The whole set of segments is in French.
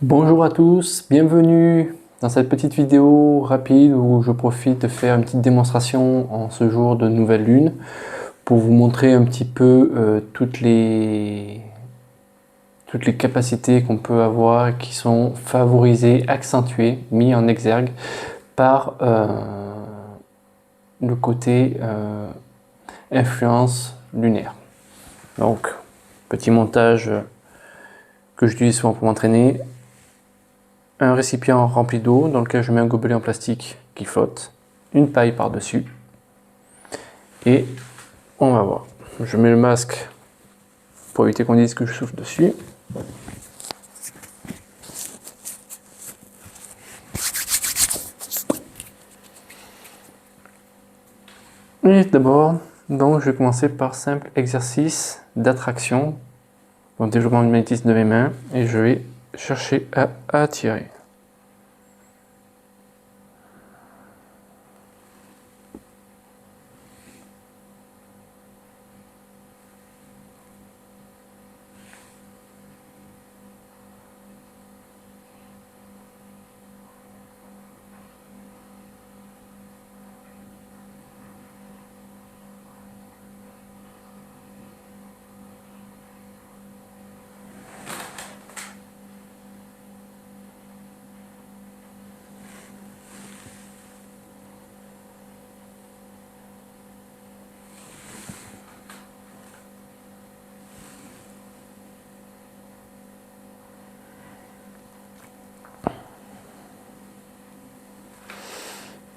Bonjour à tous, bienvenue dans cette petite vidéo rapide où je profite de faire une petite démonstration en ce jour de nouvelle lune pour vous montrer un petit peu toutes les capacités qu'on peut avoir et qui sont favorisées, accentuées, mis en exergue par le côté influence lunaire. Donc, petit montage que j'utilise souvent pour m'entraîner. Un récipient rempli d'eau dans lequel je mets un gobelet en plastique qui flotte, une paille par-dessus et on va voir. Je mets le masque pour éviter qu'on dise que je souffle dessus. Et d'abord, donc je vais commencer par simple exercice d'attraction pour le développement du magnétisme de mes mains et je vais chercher à attirer.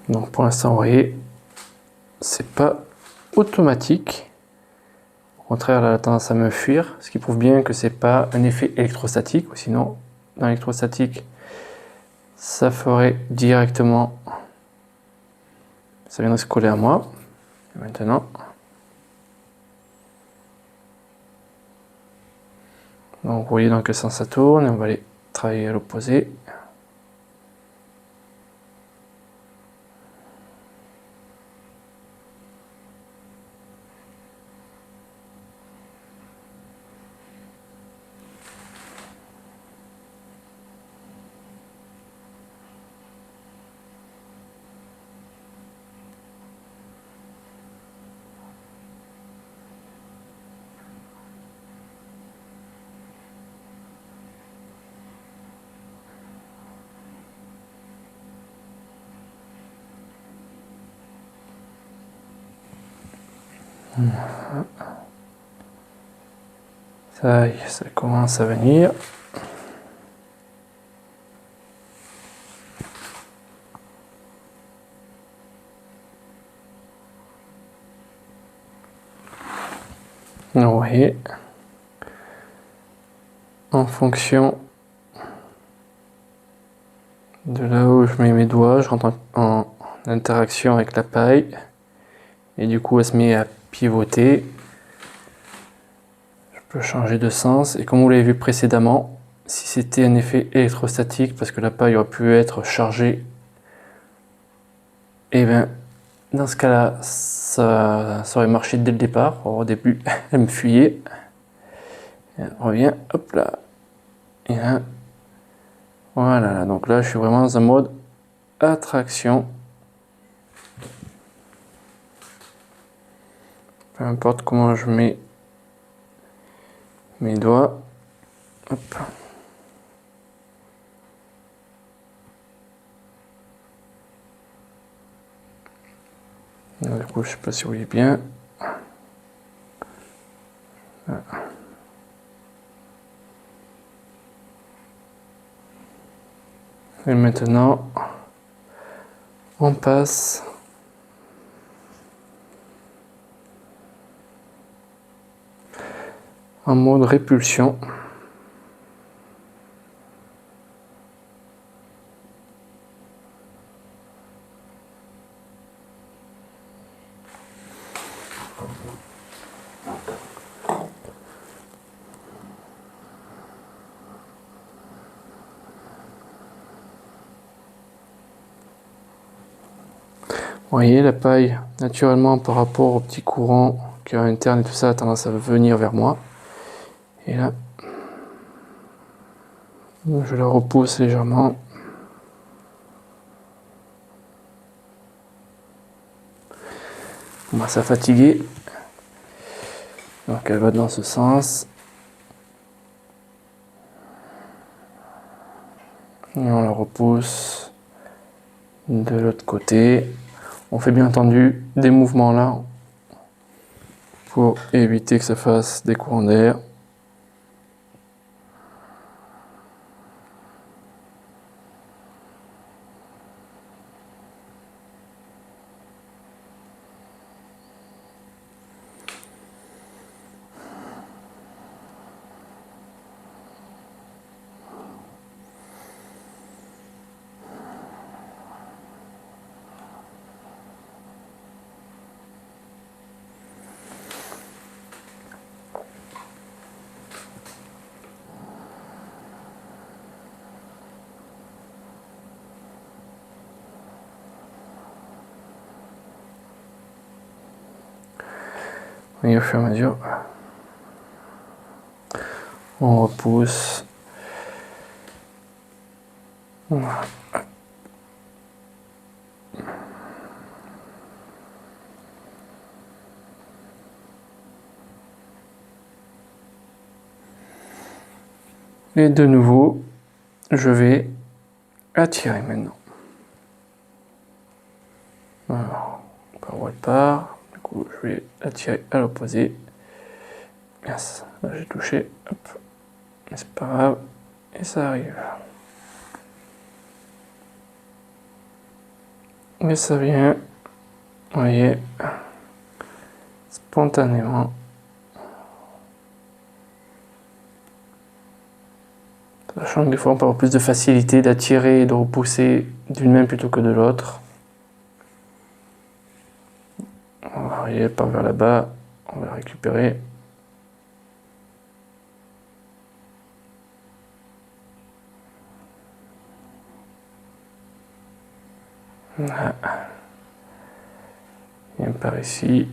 Donc pour l'instant, vous voyez, c'est pas automatique. Au contraire, elle a tendance à me fuir, ce qui prouve bien que c'est pas un effet électrostatique. Sinon, dans l'électrostatique, ça ferait directement, ça viendrait se coller à moi. Et maintenant, donc vous voyez dans quel sens ça tourne, et on va aller travailler à l'opposé. Ça y est, ça commence à venir. Vous voyez, en fonction de là où je mets mes doigts, je rentre en interaction avec la paille et du coup elle se met à pivoter. Je peux changer de sens et comme vous l'avez vu précédemment, si c'était un effet électrostatique parce que la paille aurait pu être chargée, et bien dans ce cas-là ça aurait marché dès le départ. Au début elle me fuyait, et elle revient, hop là, et là, voilà, donc là je suis vraiment dans un mode attraction. Peu importe comment je mets mes doigts. Hop. Du coup, je sais pas si vous voyez bien. Voilà. Et maintenant, on passe en mode répulsion. Vous voyez, la paille, naturellement, par rapport au petit courant qui est interne et tout ça, a tendance à venir vers moi. Et là, Je la repousse légèrement. On commence à fatiguer. Donc elle va dans ce sens. Et on la repousse de l'autre côté. On fait bien entendu des mouvements là pour éviter que ça fasse des courants d'air. Et au fur et à mesure, on repousse. Voilà. Et de nouveau, je vais attirer maintenant. Alors, par de part, du coup, je vais attirer à l'opposé. Yes. Là, j'ai touché, hop. Mais c'est pas grave, et ça arrive. Et ça vient, vous voyez, spontanément. Sachant que des fois on peut avoir plus de facilité d'attirer et de repousser d'une main plutôt que de l'autre. On va arriver par vers là-bas, on va récupérer. Voilà. Et par ici.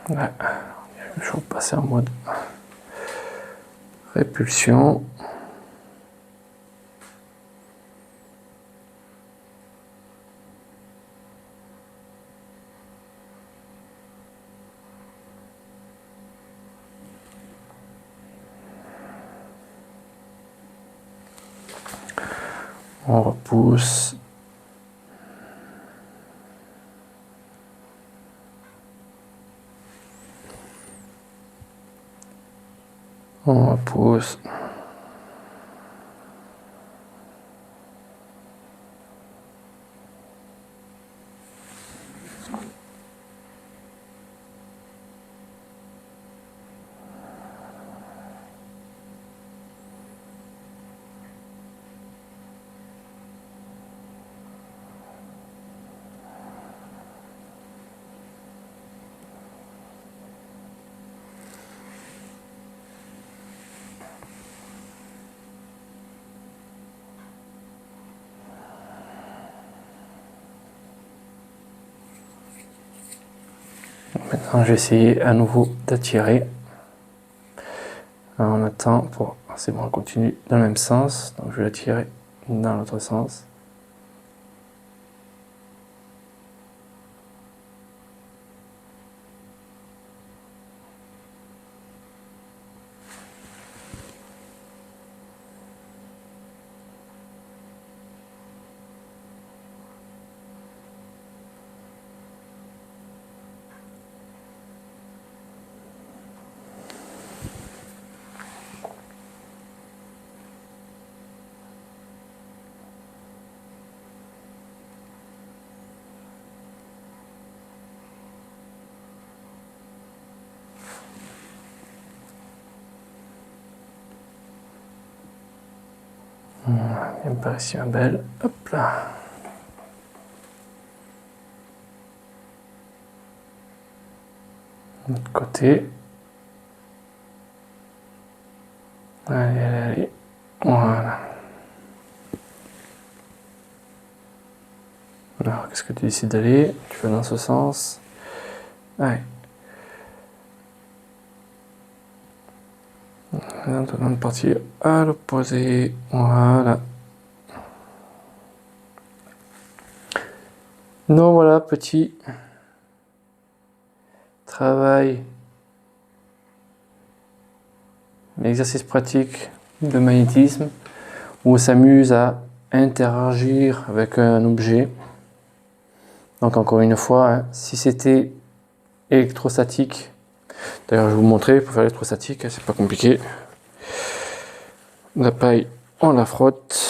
Ouais. Je vais passer en mode répulsion. On repousse. On repousse. Maintenant, je vais essayer à nouveau d'attirer. On attend pour. C'est bon, on continue dans le même sens. Donc, je vais l'attirer dans l'autre sens. Elle me paraît si belle. Hop là. De l'autre côté. Allez, allez, allez. Voilà. Alors, qu'est-ce que tu décides d'aller? Tu vas dans ce sens. Allez. Maintenant de partir à l'opposé. Voilà. Donc voilà, petit travail, exercice pratique de magnétisme où on s'amuse à interagir avec un objet. Donc encore une fois, hein, si c'était électrostatique, d'ailleurs je vais vous montrer pour faire l'électrostatique, c'est pas compliqué. La paille, on la frotte.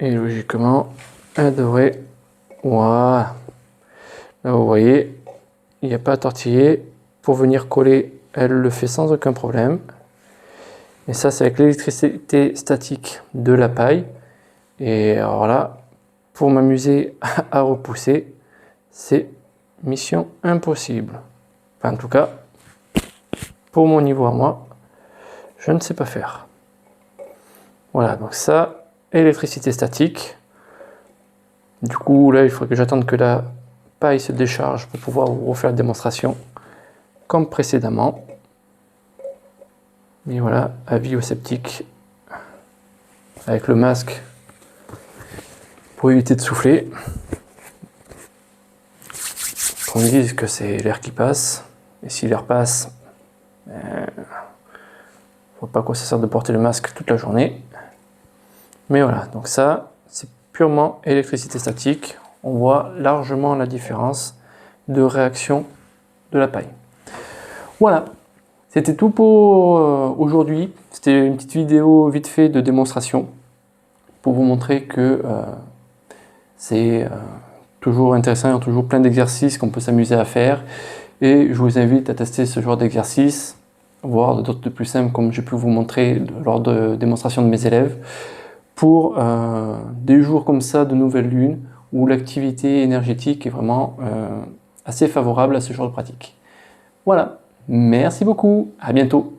Et logiquement, elle devrait... Voilà. Là vous voyez, il n'y a pas à tortiller. Pour venir coller, elle le fait sans aucun problème. Et ça, c'est avec l'électricité statique de la paille. Et alors là, pour m'amuser à repousser, c'est mission impossible. Enfin, en tout cas, pour mon niveau à moi, je ne sais pas faire. Voilà, donc ça, électricité statique. Du coup, là, il faudrait que j'attende que la paille se décharge pour pouvoir vous refaire la démonstration comme précédemment. Et voilà, avis aux sceptiques avec le masque pour éviter de souffler. On me dit que c'est l'air qui passe, et si l'air passe, je vois pas à quoi ça sert de porter le masque toute la journée. Mais voilà, donc ça, c'est purement électricité statique. On voit largement la différence de réaction de la paille. Voilà, c'était tout pour aujourd'hui. C'était une petite vidéo vite fait de démonstration pour vous montrer que c'est toujours intéressant, il y a toujours plein d'exercices qu'on peut s'amuser à faire. Et je vous invite à tester ce genre d'exercice, voire d'autres de plus simples comme j'ai pu vous montrer lors de démonstrations de mes élèves, pour des jours comme ça de nouvelle lune, où l'activité énergétique est vraiment assez favorable à ce genre de pratique. Voilà, merci beaucoup, à bientôt.